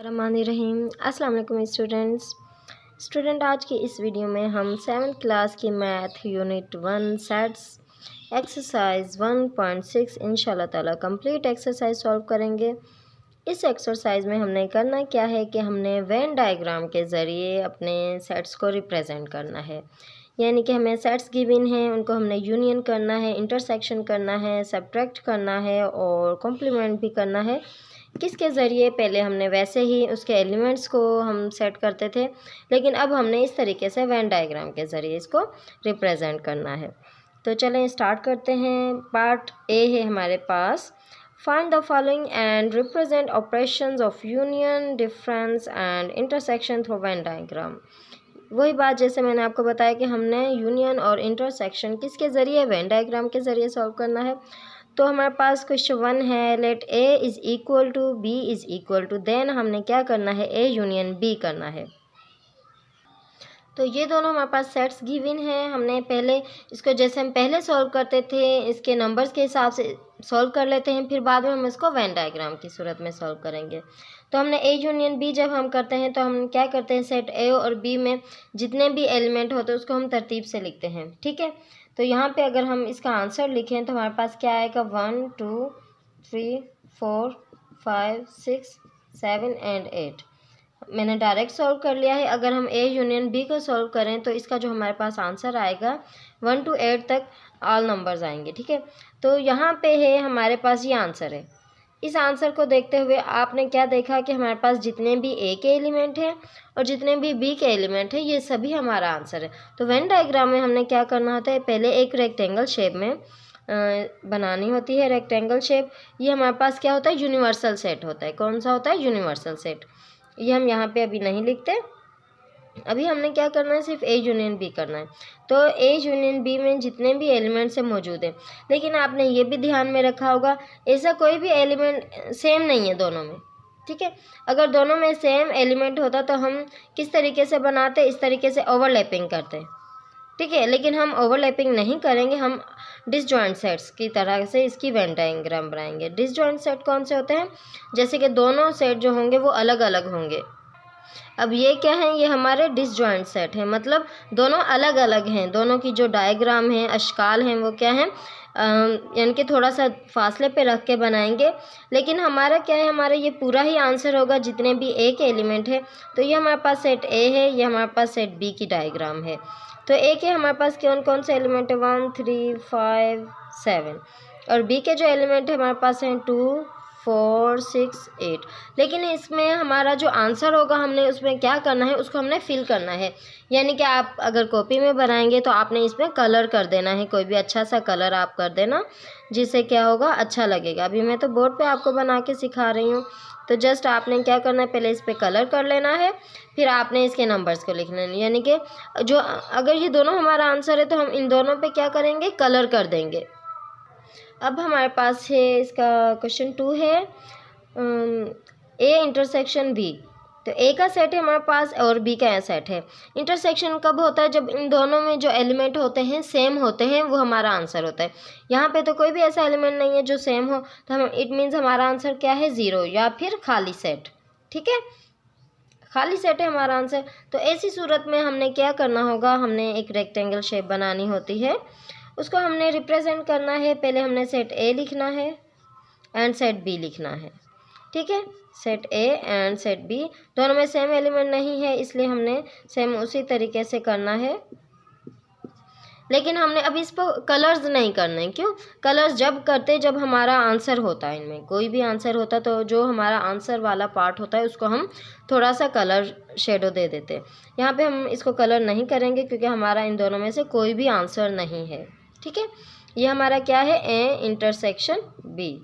रहीम। अस्सलाम वालेकुम स्टूडेंट आज की इस वीडियो में हम 7th क्लास की मैथ यूनिट 1 सेट्स एक्सरसाइज 1.6 इंशाल्लाह ताला कंप्लीट एक्सरसाइज सॉल्व करेंगे। इस एक्सरसाइज में हमने करना क्या है कि हमने वेन डायग्राम के ज़रिए अपने सेट्स को रिप्रेजेंट करना है। यानी कि हमें सेट्स गिवन हैं, उनको हमने यूनियन करना है, इंटरसेक्शन करना है, सब्ट्रैक्ट करना है और कॉम्प्लीमेंट भी करना है। किसके ज़रिए? पहले हमने वैसे ही उसके एलिमेंट्स को हम सेट करते थे, लेकिन अब हमने इस तरीके से वेन डायग्राम के ज़रिए इसको रिप्रेजेंट करना है। तो चलें स्टार्ट करते हैं। पार्ट ए है हमारे पास, find the following and represent operations of union, difference and intersection through Venn diagram. वही बात जैसे मैंने आपको बताया कि हमने यूनियन और इंटरसेक्शन किसके ज़रिए? वेन डायग्राम के ज़रिए सॉल्व करना है। तो हमारे पास क्वेश्चन 1 है, let A is equal to B is equal to, then हमने क्या करना है? ए यूनियन बी करना है। तो ये दोनों हमारे पास सेट्स गिवन हैं। हमने पहले इसको जैसे हम पहले सॉल्व करते थे इसके नंबर्स के हिसाब से सॉल्व कर लेते हैं, फिर बाद में हम इसको वेन डायग्राम की सूरत में सॉल्व करेंगे। तो हमने ए यूनियन बी जब हम करते हैं तो हम क्या करते हैं? सेट ए और बी में जितने भी एलिमेंट होते हैं उसको हम तरतीब से लिखते हैं, ठीक है। तो यहाँ पे अगर हम इसका आंसर लिखें तो हमारे पास क्या आएगा? 1 2 3 4 5 6 7 एंड 8। मैंने डायरेक्ट सॉल्व कर लिया है। अगर हम ए यूनियन बी को सॉल्व करें तो इसका जो हमारे पास आंसर आएगा 1 to 8 तक ऑल नंबर्स आएंगे, ठीक है। तो यहाँ पे है हमारे पास ये आंसर है। इस आंसर को देखते हुए आपने क्या देखा कि हमारे पास जितने भी ए के एलिमेंट हैं और जितने भी बी के एलिमेंट हैं ये सभी हमारा आंसर है। तो वेन डायग्राम में हमने क्या करना होता है? पहले एक रेक्टेंगल शेप में बनानी होती है। रेक्टेंगल शेप ये हमारे पास क्या होता है? यूनिवर्सल सेट होता है। कौन सा होता है? Universal set. ये हम यहाँ पे अभी नहीं लिखते। अभी हमने क्या करना है? सिर्फ ए यूनियन बी करना है। तो ए यूनियन बी में जितने भी एलिमेंट्स हैं मौजूद हैं, लेकिन आपने ये भी ध्यान में रखा होगा ऐसा कोई भी एलिमेंट सेम नहीं है दोनों में, ठीक है। अगर दोनों में सेम एलिमेंट होता तो हम किस तरीके से बनाते? इस तरीके से ओवरलैपिंग करते, ठीक है। लेकिन हम ओवरलैपिंग नहीं करेंगे, हम डिसजॉइंट सेट्स की तरह से इसकी वेन डायग्राम बनाएंगे। डिसजॉइंट सेट कौन से होते हैं? जैसे कि दोनों सेट जो होंगे वो अलग अलग होंगे। अब ये क्या है? ये हमारे डिसजॉइंट सेट है, मतलब दोनों अलग अलग हैं। दोनों की जो डायग्राम है, अशकाल हैं, वो क्या है? यानी कि थोड़ा सा फासले पे रख के बनाएंगे। लेकिन हमारा क्या है? हमारा ये पूरा ही आंसर होगा जितने भी ए के एलिमेंट है। तो ये हमारे पास सेट ए है, ये हमारे पास सेट बी की डायग्राम है। तो ए के हमारे पास कौन कौन से एलिमेंट है? 1 3 5 7। और बी के जो एलिमेंट है हमारे पास हैं 2 4 6 8। लेकिन इसमें हमारा जो आंसर होगा हमने उसमें क्या करना है? उसको हमने फिल करना है। यानी कि आप अगर कॉपी में बनाएंगे तो आपने इसमें कलर कर देना है, कोई भी अच्छा सा कलर आप कर देना, जिससे क्या होगा? अच्छा लगेगा। अभी मैं तो बोर्ड पे आपको बना के सिखा रही हूँ। तो जस्ट आपने क्या करना है? पहले इस पर कलर कर लेना है, फिर आपने इसके नंबर्स को लिखना है। यानी कि जो अगर ये दोनों हमारा आंसर है तो हम इन दोनों पे क्या करेंगे? कलर कर देंगे। अब हमारे पास है इसका क्वेश्चन 2 है, ए इंटरसेक्शन बी। तो ए का सेट है हमारे पास और बी का सेट है। इंटरसेक्शन कब होता है? जब इन दोनों में जो एलिमेंट होते हैं सेम होते हैं, वो हमारा आंसर होता है। यहाँ पे तो कोई भी ऐसा एलिमेंट नहीं है जो सेम हो, तो हम इट मीन्स हमारा आंसर क्या है? 0 या फिर खाली सेट, ठीक है। खाली सेट है हमारा आंसर। तो ऐसी सूरत में हमने क्या करना होगा? हमने एक रेक्टेंगल शेप बनानी होती है, उसको हमने रिप्रेजेंट करना है। पहले हमने सेट ए लिखना है एंड सेट बी लिखना है, ठीक है। Set A and set B दोनों में सेम एलिमेंट नहीं है, इसलिए हमने सेम उसी तरीके से करना है। लेकिन हमने अभी इस पर कलर्स नहीं करने। क्यों? कलर्स जब करते जब हमारा आंसर होता है, इनमें कोई भी आंसर होता तो जो हमारा आंसर वाला पार्ट होता है उसको हम थोड़ा सा कलर शेडो दे देते हैं। यहाँ पे हम इसको कलर नहीं करेंगे क्योंकि हमारा इन दोनों में से कोई भी आंसर नहीं है, ठीक है। ये हमारा क्या है? A intersection B.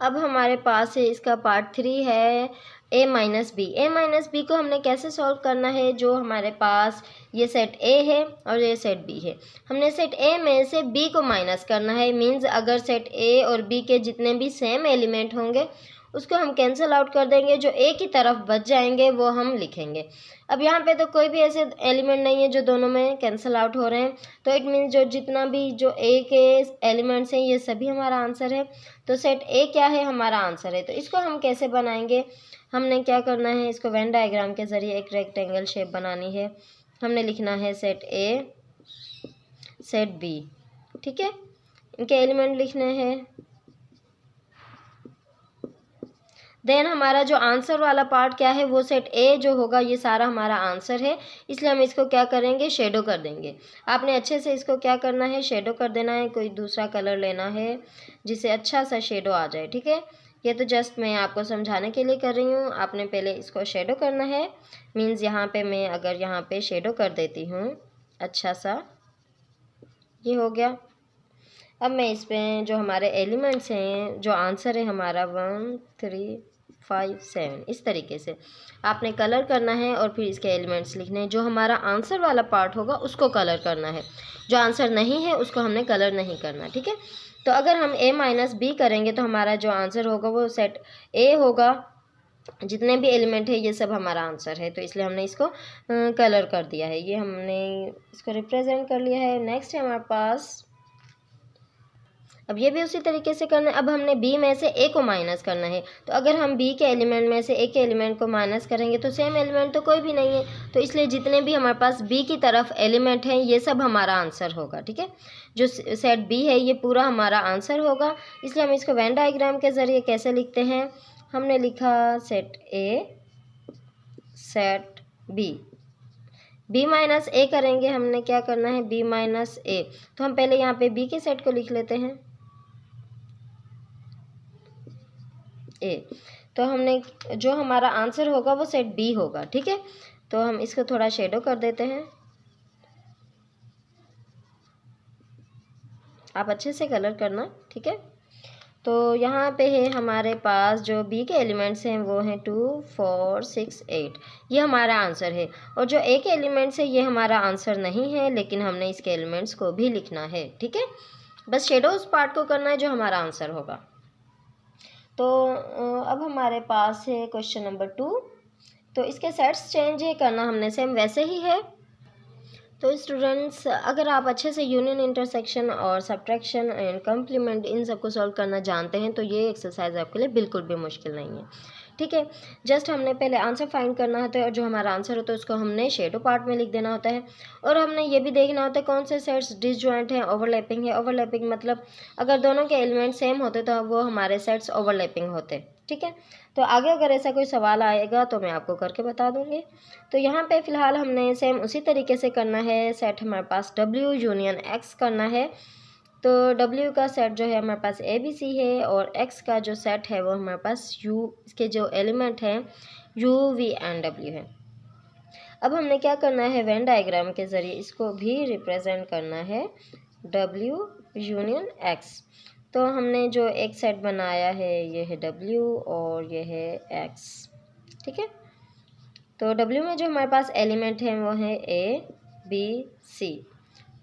अब हमारे पास है इसका पार्ट 3 है, A minus B. A minus B को हमने कैसे सॉल्व करना है? जो हमारे पास ये सेट ए है और ये सेट बी है, हमने सेट ए में से बी को माइनस करना है। मीन्स अगर सेट ए और बी के जितने भी सेम एलिमेंट होंगे उसको हम कैंसिल आउट कर देंगे, जो ए की तरफ बच जाएंगे वो हम लिखेंगे। अब यहाँ पे तो कोई भी ऐसे एलिमेंट नहीं है जो दोनों में कैंसिल आउट हो रहे हैं, तो इट मीन्स जो जितना भी जो ए के एलिमेंट्स हैं ये सभी हमारा आंसर है। तो सेट ए क्या है, हमारा आंसर है। तो इसको हम कैसे बनाएंगे, हमने क्या करना है, इसको वेन डायग्राम के ज़रिए एक रेक्टेंगल शेप बनानी है। हमने लिखना है सेट ए सेट बी, ठीक है, इनके एलिमेंट लिखने हैं। देन हमारा जो आंसर वाला पार्ट क्या है, वो सेट ए जो होगा ये सारा हमारा आंसर है, इसलिए हम इसको क्या करेंगे, शेडो कर देंगे। आपने अच्छे से इसको क्या करना है, शेडो कर देना है। कोई दूसरा कलर लेना है जिससे अच्छा सा शेडो आ जाए, ठीक है। ये तो जस्ट मैं आपको समझाने के लिए कर रही हूँ, आपने पहले इसको शेडो करना है। मीन्स यहाँ पे मैं अगर यहाँ पे शेडो कर देती हूँ अच्छा सा, ये हो गया। अब मैं इसमें जो हमारे एलिमेंट्स हैं, जो आंसर है हमारा 1 3 5 7, इस तरीके से आपने कलर करना है और फिर इसके एलिमेंट्स लिखने हैं। जो हमारा आंसर वाला पार्ट होगा उसको कलर करना है, जो आंसर नहीं है उसको हमने कलर नहीं करना, ठीक है। तो अगर हम a माइनस बी करेंगे तो हमारा जो आंसर होगा वो सेट ए होगा। जितने भी एलिमेंट है ये सब हमारा आंसर है, तो इसलिए हमने इसको कलर कर दिया है। ये हमने इसको रिप्रेजेंट कर लिया है। नेक्स्ट है हमारे पास, अब ये भी उसी तरीके से करना है। अब हमने b में से a को माइनस करना है, तो अगर हम b के एलिमेंट में से a के एलिमेंट को माइनस करेंगे तो सेम एलिमेंट तो कोई भी नहीं है, तो इसलिए जितने भी हमारे पास b की तरफ एलिमेंट हैं ये सब हमारा आंसर होगा, ठीक है। जो सेट b है ये पूरा हमारा आंसर होगा, इसलिए हम इसको वेन डायग्राम के ज़रिए कैसे लिखते हैं, हमने लिखा set a set b minus A करेंगे। हमने क्या करना है, b माइनस ए, तो हम पहले यहाँ पे b के सेट को लिख लेते हैं ए, तो हमने जो हमारा आंसर होगा वो सेट बी होगा, ठीक है। तो हम इसको थोड़ा शेडो कर देते हैं, आप अच्छे से कलर करना, ठीक है। तो यहाँ पे है हमारे पास जो बी के एलिमेंट्स हैं वो हैं 2 4 6 8, ये हमारा आंसर है। और जो ए के एलिमेंट्स है ये हमारा आंसर नहीं है, लेकिन हमने इसके एलिमेंट्स को भी लिखना है, ठीक है। बस शेडो उस पार्ट को करना है जो हमारा आंसर होगा। तो अब हमारे पास है क्वेश्चन नंबर 2। तो इसके सेट्स चेंज है करना हमने सेम वैसे ही है। तो स्टूडेंट्स, अगर आप अच्छे से यूनियन, इंटरसेक्शन और सब्ट्रैक्शन एंड कम्प्लीमेंट इन सबको सॉल्व करना जानते हैं तो ये एक्सरसाइज आपके लिए बिल्कुल भी मुश्किल नहीं है, ठीक है। जस्ट हमने पहले आंसर फाइंड करना होता है और जो हमारा आंसर होता है उसको हमने शेडो पार्ट में लिख देना होता है। और हमने ये भी देखना होता है कौन से सेट्स डिसजॉइंट हैं, ओवरलैपिंग है। ओवरलैपिंग मतलब अगर दोनों के एलिमेंट सेम होते तो वो हमारे सेट्स ओवरलैपिंग होते, ठीक है। तो आगे अगर ऐसा कोई सवाल आएगा तो मैं आपको करके बता दूंगी। तो यहाँ पे फ़िलहाल हमने सेम उसी तरीके से करना है। सेट हमारे पास W यूनियन X करना है। तो W का सेट जो है हमारे पास ABC है और X का जो सेट है वो हमारे पास U, इसके जो एलिमेंट हैं U V and W है। अब हमने क्या करना है, वेन डायग्राम के ज़रिए इसको भी रिप्रेजेंट करना है W यूनियन X। तो हमने जो एक सेट बनाया है ये है W और ये है X, ठीक है। तो W में जो हमारे पास एलिमेंट हैं वो है A B C।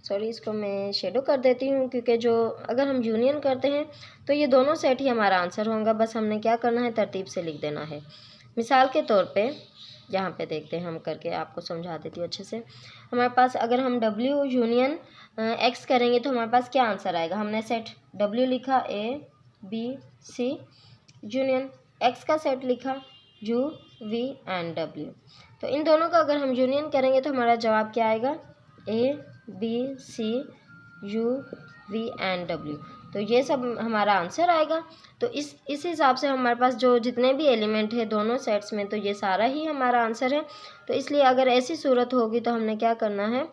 सॉरी, इसको मैं शेडो कर देती हूँ क्योंकि जो अगर हम यूनियन करते हैं तो ये दोनों सेट ही हमारा आंसर होगा। बस हमने क्या करना है, तरतीब से लिख देना है। मिसाल के तौर पे यहाँ पे देखते हैं, हम करके आपको समझा देती हूँ अच्छे से। हमारे पास अगर हम W यूनियन X करेंगे तो हमारे पास क्या आंसर आएगा। हमने सेट W लिखा A B C union X का सेट लिखा U V and W। तो इन दोनों का अगर हम यूनियन करेंगे तो हमारा जवाब क्या आएगा, A B C U V and W। तो ये सब हमारा आंसर आएगा। तो इस हिसाब से हमारे पास जो जितने भी एलिमेंट है दोनों सेट्स में तो ये सारा ही हमारा आंसर है। तो इसलिए अगर ऐसी सूरत होगी तो हमने क्या करना है,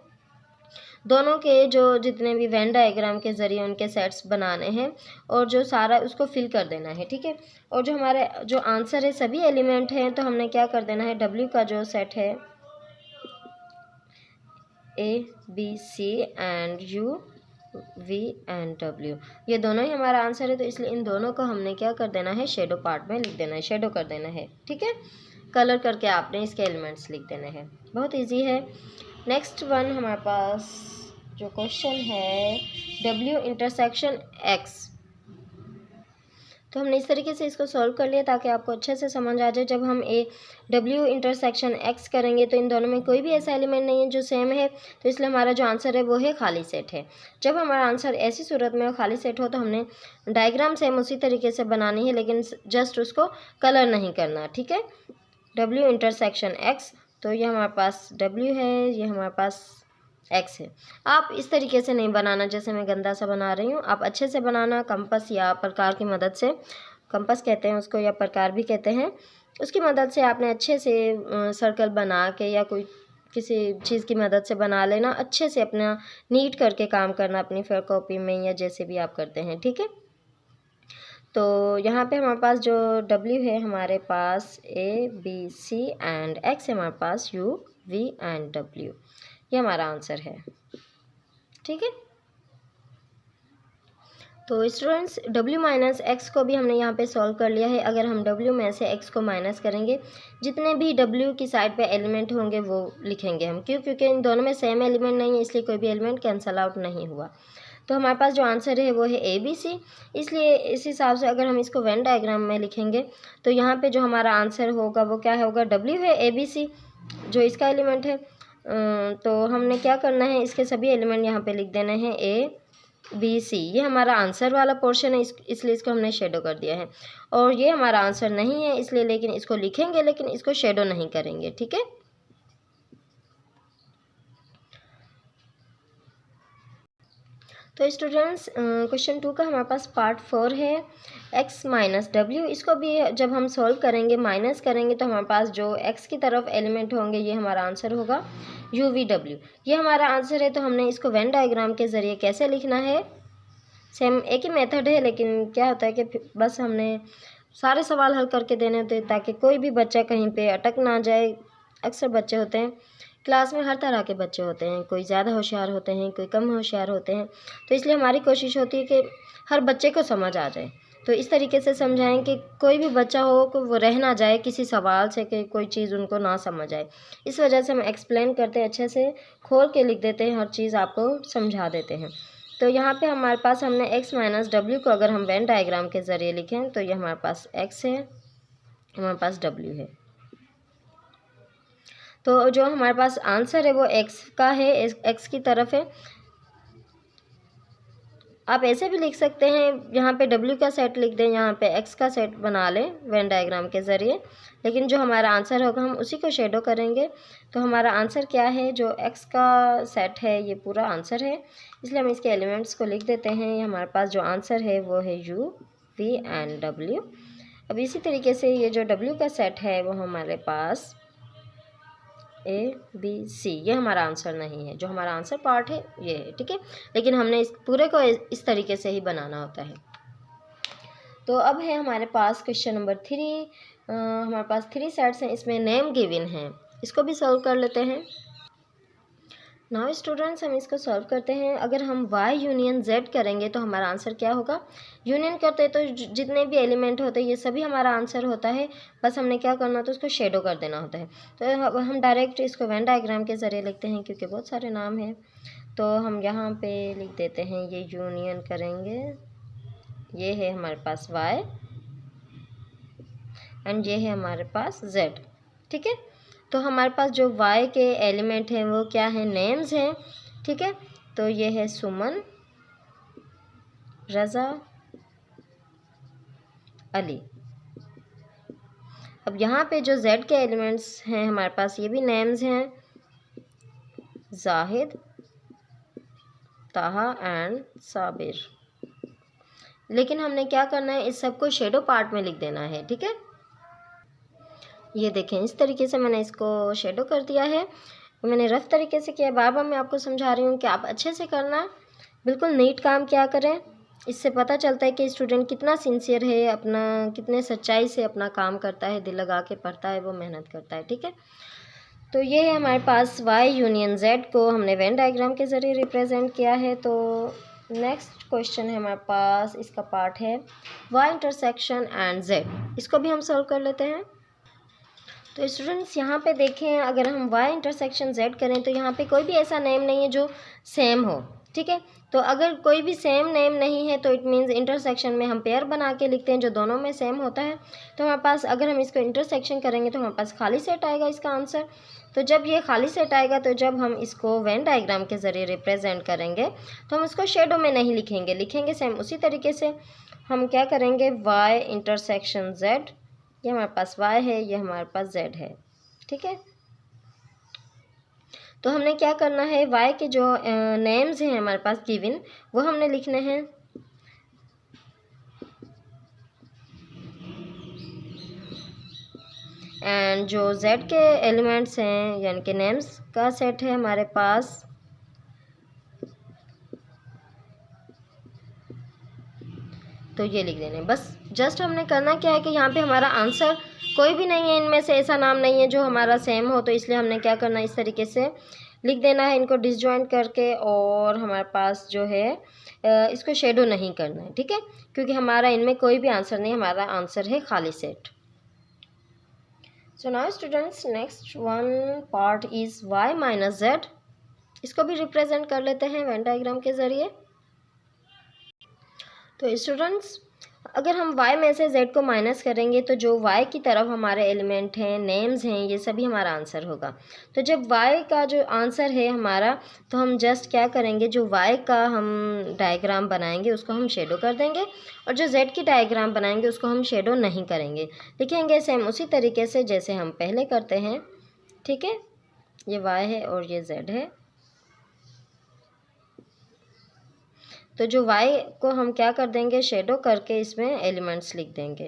दोनों के जो जितने भी वेन डायग्राम के ज़रिए उनके सेट्स बनाने हैं और जो सारा उसको फिल कर देना है, ठीक है। और जो हमारे जो आंसर है सभी एलिमेंट हैं तो हमने क्या कर देना है, W का जो सेट है A B C and U V and W, ये दोनों ही हमारा आंसर है। तो इसलिए इन दोनों को हमने क्या कर देना है, शेडो पार्ट में लिख देना है, शेडो कर देना है, ठीक है। कलर करके आपने इसके एलिमेंट्स लिख देने हैं, बहुत इजी है। नेक्स्ट वन हमारे पास जो क्वेश्चन है W इंटरसेक्शन X। तो हमने इस तरीके से इसको सॉल्व कर लिया ताकि आपको अच्छे से समझ आ जाए। जब हम W इंटरसेक्शन X करेंगे तो इन दोनों में कोई भी ऐसा एलिमेंट नहीं है जो सेम है, तो इसलिए हमारा जो आंसर है वो है खाली सेट है। जब हमारा आंसर ऐसी सूरत में खाली सेट हो तो हमने डायग्राम सेम उसी तरीके से बनानी है, लेकिन जस्ट उसको कलर नहीं करना, ठीक है। W इंटरसेक्शन X, तो ये हमारे पास W है, ये हमारे पास X है। आप इस तरीके से नहीं बनाना जैसे मैं गंदा सा बना रही हूँ, आप अच्छे से बनाना कंपास या प्रकार की मदद से, कंपास कहते हैं उसको या प्रकार भी कहते हैं, उसकी मदद से आपने अच्छे से सर्कल बना के या कोई किसी चीज़ की मदद से बना लेना, अच्छे से अपना नीट करके काम करना अपनी फेयर कॉपी में या जैसे भी आप करते हैं, ठीक है। तो यहाँ पे हमारे पास जो W है हमारे पास ABC एंड X है हमारे पास UV एंड W, ये हमारा आंसर है, ठीक है। तो स्टूडेंट्स W माइनस X को भी हमने यहाँ पे सॉल्व कर लिया है। अगर हम W में से X को माइनस करेंगे, जितने भी W की साइड पे एलिमेंट होंगे वो लिखेंगे हम, क्योंकि इन दोनों में सेम एलिमेंट नहीं है, इसलिए कोई भी एलिमेंट कैंसल आउट नहीं हुआ। तो हमारे पास जो आंसर है वो है ABC। इसलिए इस हिसाब से अगर हम इसको वेन डायग्राम में लिखेंगे तो यहाँ पे जो हमारा आंसर होगा वो क्या होगा, W है ABC जो इसका एलिमेंट है। तो हमने क्या करना है, इसके सभी एलिमेंट यहाँ पे लिख देने हैं ABC। ये हमारा आंसर वाला पोर्शन है, इसलिए इसको हमने शेडो कर दिया है। और ये हमारा आंसर नहीं है इसलिए, लेकिन इसको लिखेंगे लेकिन इसको शेडो नहीं करेंगे, ठीक है। तो स्टूडेंट्स क्वेश्चन 2 का हमारे पास पार्ट 4 है X माइनस W। इसको भी जब हम सॉल्व करेंगे, माइनस करेंगे, तो हमारे पास जो X की तरफ एलिमेंट होंगे ये हमारा आंसर होगा UVW। ये हमारा आंसर है। तो हमने इसको वेन डायग्राम के ज़रिए कैसे लिखना है, सेम एक ही मेथड है, लेकिन क्या होता है कि बस हमने सारे सवाल हल करके देने होते हैं ताकि कोई भी बच्चा कहीं पे अटक ना जाए। अक्सर बच्चे होते हैं क्लास में, हर तरह के बच्चे होते हैं, कोई ज़्यादा होशियार होते हैं, कोई कम होशियार होते हैं, तो इसलिए हमारी कोशिश होती है कि हर बच्चे को समझ आ जाए। तो इस तरीके से समझाएं कि कोई भी बच्चा हो कि वो रह ना जाए किसी सवाल से, कि कोई चीज़ उनको ना समझ आए। इस वजह से हम एक्सप्लेन करते हैं, अच्छे से खोल के लिख देते हैं, हर चीज़ आपको समझा देते हैं। तो यहाँ पे हमारे पास हमने X माइनस W को अगर हम वेन डायग्राम के ज़रिए लिखें तो ये हमारे पास X है, हमारे पास W है। तो जो हमारे पास आंसर है वो X का है, X की तरफ है। आप ऐसे भी लिख सकते हैं, यहाँ पे W का सेट लिख दें, यहाँ पे X का सेट बना लें वेन डायग्राम के ज़रिए, लेकिन जो हमारा आंसर होगा हम उसी को शेडो करेंगे। तो हमारा आंसर क्या है, जो X का सेट है ये पूरा आंसर है, इसलिए हम इसके एलिमेंट्स को लिख देते हैं। हमारे पास जो आंसर है वो है UV एंड W। अब इसी तरीके से ये जो W का सेट है वो हमारे पास ABC, ये हमारा आंसर नहीं है, जो हमारा आंसर पार्ट है ये है, ठीक है। लेकिन हमने इस पूरे को इस तरीके से ही बनाना होता है। तो अब है हमारे पास क्वेश्चन नंबर 3। हमारे पास 3 सेट्स हैं, इसमें नेम गिवन है, इसको भी सॉल्व कर लेते हैं। नाउ स्टूडेंट्स हम इसको सॉल्व करते हैं। अगर हम Y यूनियन Z करेंगे तो हमारा आंसर क्या होगा, यूनियन करते हैं तो जितने भी एलिमेंट होते हैं ये सभी हमारा आंसर होता है, बस हमने क्या करना होता है, उसको शेडो कर देना होता है। तो अब हम डायरेक्ट इसको वेन डायग्राम के ज़रिए लिखते हैं, क्योंकि बहुत सारे नाम हैं। तो हम यहाँ पे लिख देते हैं, ये यूनियन करेंगे, ये है हमारे पास Y एंड ये है हमारे पास Z, ठीक है। तो हमारे पास जो Y के एलिमेंट हैं वो क्या है, नेम्स हैं, ठीक है। तो ये है सुमन, रज़ा, अली। अब यहाँ पे जो Z के एलिमेंट्स हैं हमारे पास ये भी नेम्स हैं, जाहिद, ताहा एंड साबिर। लेकिन हमने क्या करना है, इस सबको शेडो पार्ट में लिख देना है, ठीक है। ये देखें, इस तरीके से मैंने इसको शेडो कर दिया है, मैंने रफ तरीके से किया। बार बार मैं आपको समझा रही हूँ कि आप अच्छे से करना, बिल्कुल नीट काम किया करें। इससे पता चलता है कि स्टूडेंट कितना सिंसियर है, अपना कितने सच्चाई से अपना काम करता है, दिल लगा के पढ़ता है, वो मेहनत करता है, ठीक है। तो ये है हमारे पास Y यूनियन Z को हमने वेन डायग्राम के ज़रिए रिप्रेजेंट किया है। तो नेक्स्ट क्वेश्चन है हमारे पास, इसका पार्ट है Y इंटरसेक्शन एंड Z, इसको भी हम सॉल्व कर लेते हैं। तो स्टूडेंट्स यहाँ पे देखें, अगर हम Y इंटरसेक्शन Z करें तो यहाँ पे कोई भी ऐसा नेम नहीं है जो सेम हो, ठीक है। तो अगर कोई भी सेम नेम नहीं है तो इट मीन्स इंटरसेक्शन में हम पेयर बना के लिखते हैं जो दोनों में सेम होता है। तो हमारे पास अगर हम इसको इंटरसेक्शन करेंगे तो हमारे पास खाली सेट आएगा इसका आंसर। तो जब ये खाली सेट आएगा तो जब हम इसको वेन डायग्राम के ज़रिए रिप्रेजेंट करेंगे तो हम इसको शेडो में नहीं लिखेंगे सेम उसी तरीके से हम क्या करेंगे, y इंटरसेक्शन z, ये हमारे पास y है, ये हमारे पास z है। ठीक है। तो हमने क्या करना है, y के जो नेम्स हैं हमारे पास गिवन वो हमने लिखने हैं। एंड जो z के एलिमेंट्स हैं यानी कि नेम्स का सेट है हमारे पास, तो ये लिख देने। बस जस्ट हमने करना क्या है कि यहाँ पे हमारा आंसर कोई भी नहीं है, इनमें से ऐसा नाम नहीं है जो हमारा सेम हो, तो इसलिए हमने क्या करना है, इस तरीके से लिख देना है इनको डिसजॉइंट करके। और हमारे पास जो है इसको शेडो नहीं करना है, ठीक है, क्योंकि हमारा इनमें कोई भी आंसर नहीं, हमारा आंसर है खाली set. So now students next one part is y minus z। इसको भी रिप्रेजेंट कर लेते हैं वेन डायग्राम के ज़रिए। तो स्टूडेंट्स अगर हम y में से z को माइनस करेंगे तो जो y की तरफ हमारे एलिमेंट हैं, नेम्स हैं, ये सभी हमारा आंसर होगा। तो जब y का जो आंसर है हमारा, तो हम जस्ट क्या करेंगे, जो y का हम डायग्राम बनाएंगे उसको हम शेडो कर देंगे, और जो z की डायग्राम बनाएंगे उसको हम शेडो नहीं करेंगे, लिखेंगे सेम उसी तरीके से जैसे हम पहले करते हैं। ठीक है, ये y है और ये z है। तो जो y को हम क्या कर देंगे, शेडो करके इसमें एलिमेंट्स लिख देंगे।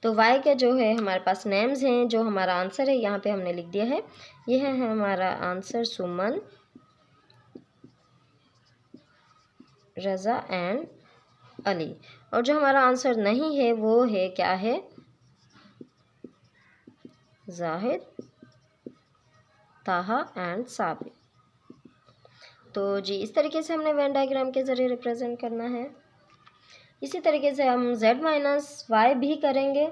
तो y के जो है हमारे पास नेम्स हैं, जो हमारा आंसर है यहाँ पे हमने लिख दिया है, ये है हमारा answer Suman, Raza and Ali. और जो हमारा आंसर नहीं है वो है क्या है, जाहिद, ताहा एंड साबिर। तो जी इस तरीके से हमने वेन डायग्राम के ज़रिए रिप्रेजेंट करना है। इसी तरीके से हम z माइनस वाई भी करेंगे।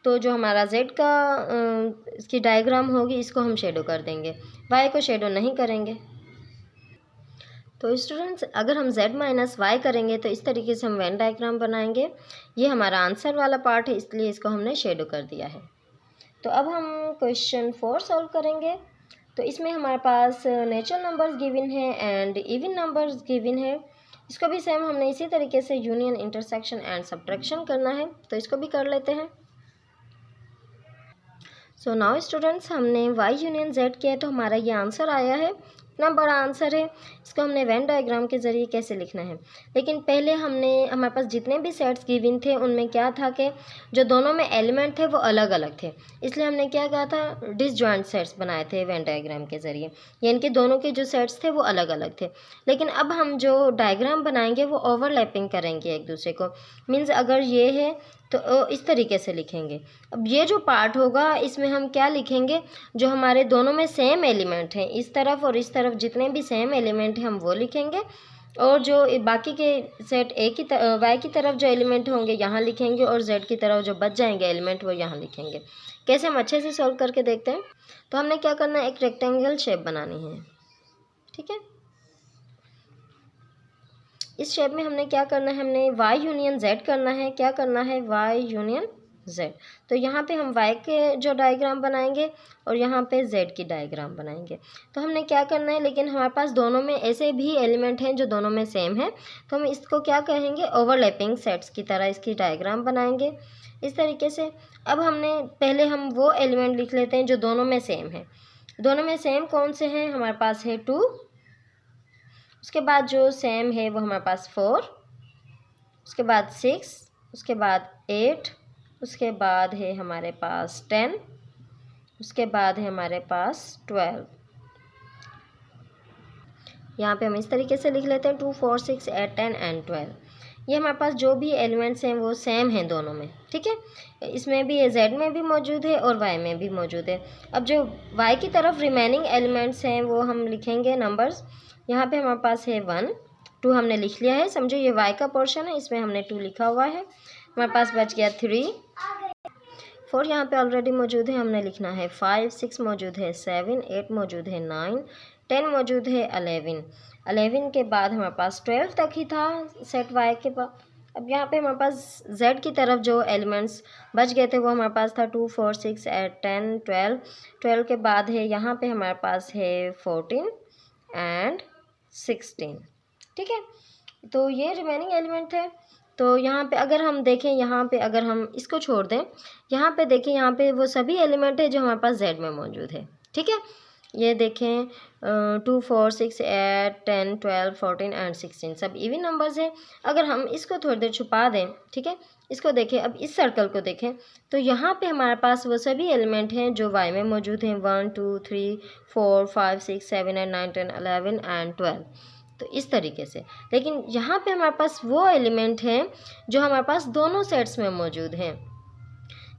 तो जो हमारा z का इसकी डायग्राम होगी इसको हम शेडो कर देंगे, y को शेडो नहीं करेंगे। तो स्टूडेंट्स अगर हम z माइनस वाई करेंगे तो इस तरीके से हम वेन डायग्राम बनाएंगे। ये हमारा आंसर वाला पार्ट है, इसलिए इसको हमने शेडो कर दिया है। तो अब हम क्वेश्चन 4 सॉल्व करेंगे। तो इसमें हमारे पास नेचुरल नंबर्स गिवन है एंड इवन नंबर्स गिवन है। इसको भी सेम हमने इसी तरीके से यूनियन, इंटरसेक्शन एंड सब्ट्रैक्शन करना है, तो इसको भी कर लेते हैं। सो नाउ स्टूडेंट्स हमने y यूनियन z किया है तो हमारा ये आंसर आया है, इतना बड़ा आंसर है। इसको हमने वेन डायग्राम के ज़रिए कैसे लिखना है, लेकिन पहले हमारे पास जितने भी सेट्स गिवन थे उनमें क्या था कि जो दोनों में एलिमेंट थे वो अलग अलग थे, इसलिए हमने क्या कहा था, डिसजॉइंट सेट्स बनाए थे वेन डायग्राम के ज़रिए, यानी कि दोनों के जो सेट्स थे वो अलग अलग थे। लेकिन अब हम जो डायग्राम बनाएंगे वो ओवरलैपिंग करेंगे एक दूसरे को, मीन्स अगर ये है तो इस तरीके से लिखेंगे। अब ये जो पार्ट होगा इसमें हम क्या लिखेंगे, जो हमारे दोनों में सेम एलिमेंट हैं, इस तरफ और इस तरफ जितने भी सेम एलिमेंट हैं हम वो लिखेंगे, और जो बाकी के सेट ए की वाई की तरफ जो एलिमेंट होंगे यहाँ लिखेंगे, और जेड की तरफ जो बच जाएंगे एलिमेंट वो यहाँ लिखेंगे। कैसे हम अच्छे से सॉल्व करके देखते हैं। तो हमने क्या करना है, एक रेक्टेंगल शेप बनानी है। ठीक है, इस शेप में हमने क्या करना है, हमने y यूनियन z करना है। क्या करना है, y यूनियन z। तो यहाँ पे हम y के जो डायग्राम बनाएंगे और यहाँ पे z की डायग्राम बनाएंगे। तो हमने क्या करना है, लेकिन हमारे पास दोनों में ऐसे भी एलिमेंट हैं जो दोनों में सेम है, तो हम इसको क्या कहेंगे, ओवरलैपिंग सेट्स की तरह इसकी डायग्राम बनाएंगे इस तरीके से। अब पहले हम वो एलिमेंट लिख लेते हैं जो दोनों में सेम है। दोनों में सेम कौन से हैं, हमारे पास है 2, उसके बाद जो सेम है वो हमारे पास 4, उसके बाद 6, उसके बाद 8, उसके बाद है हमारे पास 10, उसके बाद है हमारे पास 12। यहाँ पे हम इस तरीके से लिख लेते हैं 2, 4, 6, 8, 10 एंड 12। ये हमारे पास जो भी एलिमेंट्स हैं वो सेम हैं दोनों में। ठीक है, इसमें भी z में भी मौजूद है और y में भी मौजूद है। अब जो y की तरफ रिमेनिंग एलिमेंट्स हैं वो हम लिखेंगे नंबर्स। यहाँ पे हमारे पास है 1, 2 हमने लिख लिया है, समझो ये y का पोर्शन है, इसमें हमने 2 लिखा हुआ है। हमारे पास बच गया 3, 4 यहाँ पे ऑलरेडी मौजूद है, हमने लिखना है 5, 6 मौजूद है, 7, 8 मौजूद है, 9, 10 मौजूद है, 11 के बाद हमारे पास 12 तक ही था सेट वाई के पास। अब यहाँ पे हमारे पास z की तरफ जो एलिमेंट्स बच गए थे वो हमारे पास था 2 4 6 8 10 12 के बाद है यहाँ पे हमारे पास है 14 एंड 16। ठीक है, तो ये रिमेनिंग एलिमेंट थे। तो यहाँ पे अगर हम देखें, यहाँ पे अगर हम इसको छोड़ दें, यहाँ पे देखें, यहाँ पे वो सभी एलिमेंट है जो हमारे पास z में मौजूद है। ठीक है, ये देखें 2 4 6 8 10 12 14 एंड 16 सब इवन नंबर्स हैं। अगर हम इसको थोड़ी देर छुपा दें, ठीक है, इसको देखें, अब इस सर्कल को देखें, तो यहाँ पे हमारे पास वो सभी एलिमेंट हैं जो y में मौजूद हैं, 1 2 3 4 5 6 7 8 9 10 11 एंड 12। तो इस तरीके से, लेकिन यहाँ पे हमारे पास वो एलिमेंट हैं जो हमारे पास दोनों सेट्स में मौजूद हैं।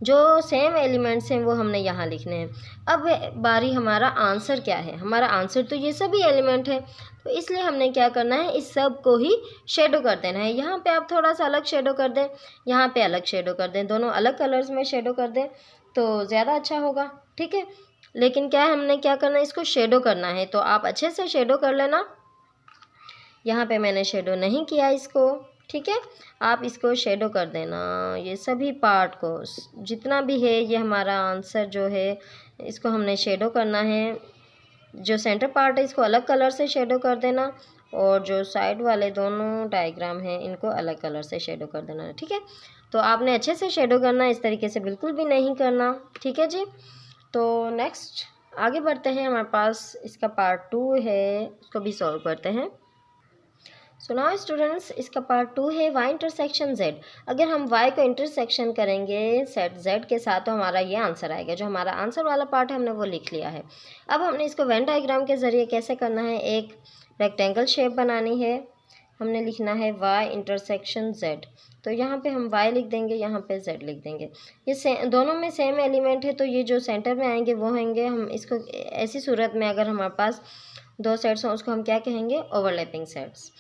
जो सेम एलिमेंट्स हैं वो हमने यहाँ लिखने हैं। अब बारी हमारा आंसर क्या है, हमारा आंसर तो ये सभी एलिमेंट हैं, तो इसलिए हमने क्या करना है, इस सब को ही शेडो कर देना है। यहाँ पे आप थोड़ा सा अलग शेडो कर दें, यहाँ पे अलग शेडो कर दें, दोनों अलग कलर्स में शेडो कर दें तो ज़्यादा अच्छा होगा। ठीक है, लेकिन क्या है, हमने क्या करना है, इसको शेडो करना है, तो आप अच्छे से शेडो कर लेना। यहाँ पे मैंने शेडो नहीं किया इसको। ठीक है, आप इसको शेडो कर देना, ये सभी पार्ट को जितना भी है, ये हमारा आंसर जो है इसको हमने शेडो करना है। जो सेंटर पार्ट है इसको अलग कलर से शेडो कर देना, और जो साइड वाले दोनों डायग्राम हैं इनको अलग कलर से शेडो कर देना है। ठीक है, तो आपने अच्छे से शेडो करना, इस तरीके से बिल्कुल भी नहीं करना। ठीक है जी, तो नेक्स्ट आगे बढ़ते हैं। हमारे पास इसका पार्ट 2 है, उसको भी सॉल्व करते हैं। सो नाउ स्टूडेंट्स, इसका पार्ट 2 है y इंटरसेक्शन z। अगर हम y को इंटरसेक्शन करेंगे सेट z के साथ तो हमारा ये आंसर आएगा। जो हमारा आंसर वाला पार्ट है हमने वो लिख लिया है। अब हमने इसको वेन डायग्राम के ज़रिए कैसे करना है, एक रेक्टेंगल शेप बनानी है। हमने लिखना है y इंटरसेक्शन z, तो यहाँ पे हम y लिख देंगे, यहाँ पे z लिख देंगे। ये दोनों में सेम एलिमेंट है, तो ये जो सेंटर में आएंगे वो होंगे, हम इसको ऐसी सूरत में अगर हमारे पास दो सेट्स हों उसको हम क्या कहेंगे, ओवरलैपिंग सेट्स।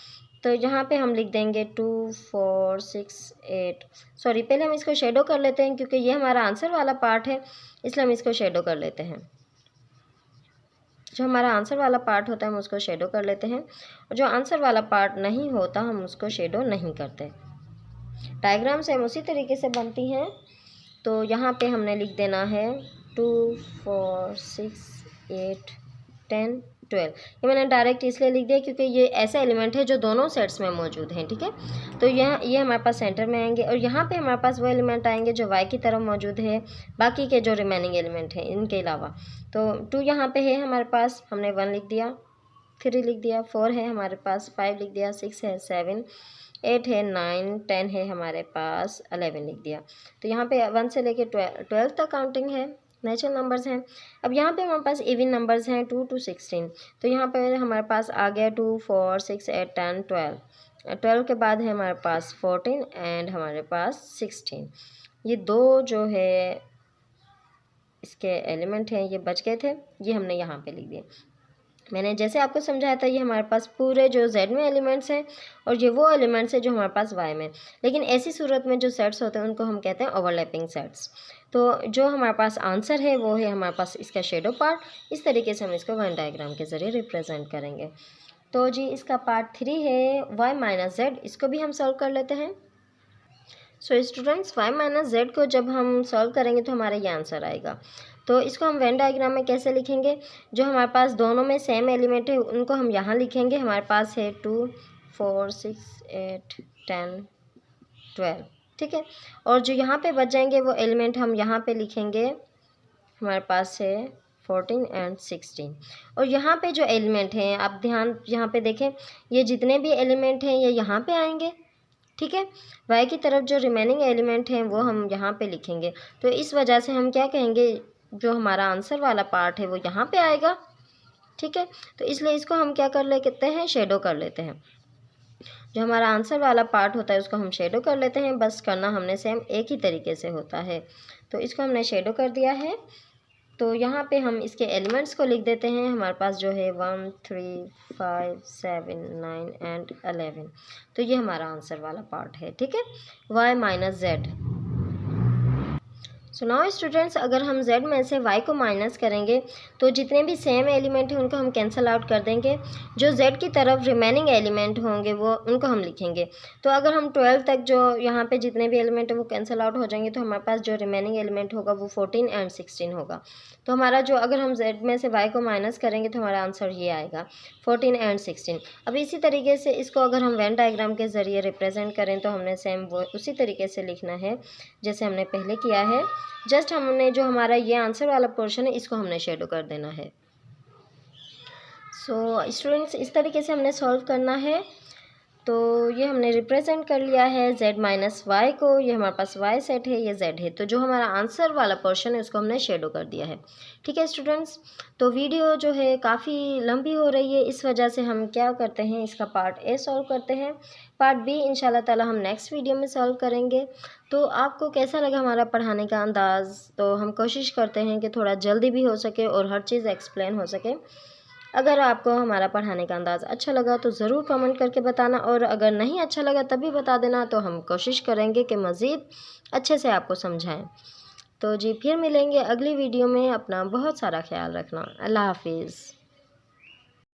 तो यहाँ पे हम लिख देंगे 2 4 6 8। सॉरी, पहले हम इसको शेडो कर लेते हैं क्योंकि ये हमारा आंसर वाला पार्ट है, इसलिए हम इसको शेडो कर लेते हैं। जो हमारा आंसर वाला पार्ट होता है हम उसको शेडो कर लेते हैं, और जो आंसर वाला पार्ट नहीं होता हम उसको शेडो नहीं करते। डायग्राम से हम उसी तरीके से बनती हैं। तो यहाँ पे हमने लिख देना है 2 4 6 8 10 12। ये मैंने डायरेक्ट इसलिए लिख दिया क्योंकि ये ऐसा एलिमेंट है जो दोनों सेट्स में मौजूद हैं। ठीक है, तो यहाँ ये हमारे पास सेंटर में आएंगे, और यहाँ पे हमारे पास वो एलिमेंट आएंगे जो y की तरफ मौजूद है, बाकी के जो रिमेनिंग एलिमेंट हैं इनके अलावा। तो 2 यहाँ पे है हमारे पास, हमने 1 लिख दिया, 3 लिख दिया, 4 है हमारे पास, 5 लिख दिया, 6 है, 7 8 है, 9 10 है हमारे पास, 11 लिख दिया। तो यहाँ पे 1 से लेके 12 तक काउंटिंग है, नेचुरल नंबर्स हैं। अब यहाँ पे हमारे पास इवन नंबर्स हैं 2 to 16। तो यहाँ पे हमारे पास आ गया 2 4 6 8 10 12। 12 के बाद है हमारे पास 14 एंड हमारे पास 16। ये दो जो है इसके एलिमेंट हैं ये बच गए थे, ये हमने यहाँ पे लिख दिए। मैंने जैसे आपको समझाया था, ये हमारे पास पूरे जो z में एलिमेंट्स हैं और ये वो एलिमेंट्स हैं जो हमारे पास y में। लेकिन ऐसी सूरत में जो सेट्स होते हैं उनको हम कहते हैं ओवरलैपिंग सेट्स। तो जो हमारे पास आंसर है वो है हमारे पास इसका शेडो पार्ट। इस तरीके से हम इसको वेन डायग्राम के ज़रिए रिप्रेजेंट करेंगे। तो जी इसका पार्ट 3 है y माइनस z, इसको भी हम सॉल्व कर लेते हैं। So students, y minus z को जब हम सॉल्व करेंगे तो हमारा ये आंसर आएगा। तो इसको हम वेन डायग्राम में कैसे लिखेंगे, जो हमारे पास दोनों में सेम एलिमेंट है उनको हम यहाँ लिखेंगे। हमारे पास है 2 4 6 8 10 12। ठीक है, और जो यहाँ पे बच जाएंगे वो एलिमेंट हम यहाँ पे लिखेंगे। हमारे पास है 14 एंड 16। और यहाँ पे जो एलिमेंट हैं आप ध्यान यहाँ पे देखें, ये जितने भी एलिमेंट हैं ये यहाँ पे आएंगे। ठीक है, y की तरफ जो रिमेनिंग एलिमेंट हैं वो हम यहाँ पे लिखेंगे। तो इस वजह से हम क्या कहेंगे, जो हमारा आंसर वाला पार्ट है वो यहाँ पे आएगा। ठीक है, तो इसलिए इसको हम क्या कर लेते हैं, शेडो कर लेते हैं। जो हमारा आंसर वाला पार्ट होता है उसको हम शेडो कर लेते हैं, बस करना हमने सेम एक ही तरीके से होता है। तो इसको हमने शेडो कर दिया है। तो यहाँ पे हम इसके एलिमेंट्स को लिख देते हैं। हमारे पास जो है 1 3 5 7 9 एंड 11। तो ये हमारा आंसर वाला पार्ट है। ठीक है, y minus z। So now students, अगर हम z में से y को माइनस करेंगे तो जितने भी सेम एलिमेंट हैं उनको हम कैंसिल आउट कर देंगे। जो z की तरफ रिमेनिंग एलिमेंट होंगे वो उनको हम लिखेंगे। तो अगर हम 12 तक जो यहाँ पे जितने भी एलिमेंट है वो कैंसिल आउट हो जाएंगे तो हमारे पास जो रिमेनिंग एलिमेंट होगा वो 14 एंड 16 होगा। तो हमारा जो अगर हम z में से y को माइनस करेंगे तो हमारा आंसर ये आएगा 14 एंड 16। अब इसी तरीके से इसको अगर हम वेन डायग्राम के ज़रिए रिप्रेजेंट करें तो हमने सेम वो उसी तरीके से लिखना है जैसे हमने पहले किया है। जस्ट हमने जो हमारा ये आंसर वाला पोर्शन है इसको हमने शेडो कर देना है। सो स्टूडेंट्स, इस तरीके से हमने सॉल्व करना है। तो ये हमने रिप्रेजेंट कर लिया है z माइनस वाई को, ये हमारे पास y सेट है, ये z है। तो जो हमारा आंसर वाला पोर्शन है उसको हमने शेडो कर दिया है। ठीक है स्टूडेंट्स, तो वीडियो जो है काफ़ी लंबी हो रही है, इस वजह से हम क्या करते हैं, इसका पार्ट ए सॉल्व करते हैं, पार्ट बी इंशाल्लाह ताला हम नेक्स्ट वीडियो में सॉल्व करेंगे। तो आपको कैसा लगा हमारा पढ़ाने का अंदाज़? तो हम कोशिश करते हैं कि थोड़ा जल्दी भी हो सके और हर चीज़ एक्सप्लेन हो सके। अगर आपको हमारा पढ़ाने का अंदाज़ अच्छा लगा तो ज़रूर कमेंट करके बताना, और अगर नहीं अच्छा लगा तब भी बता देना, तो हम कोशिश करेंगे कि मज़ीद अच्छे से आपको समझाएं। तो जी फिर मिलेंगे अगली वीडियो में। अपना बहुत सारा ख्याल रखना। अल्लाह हाफिज़।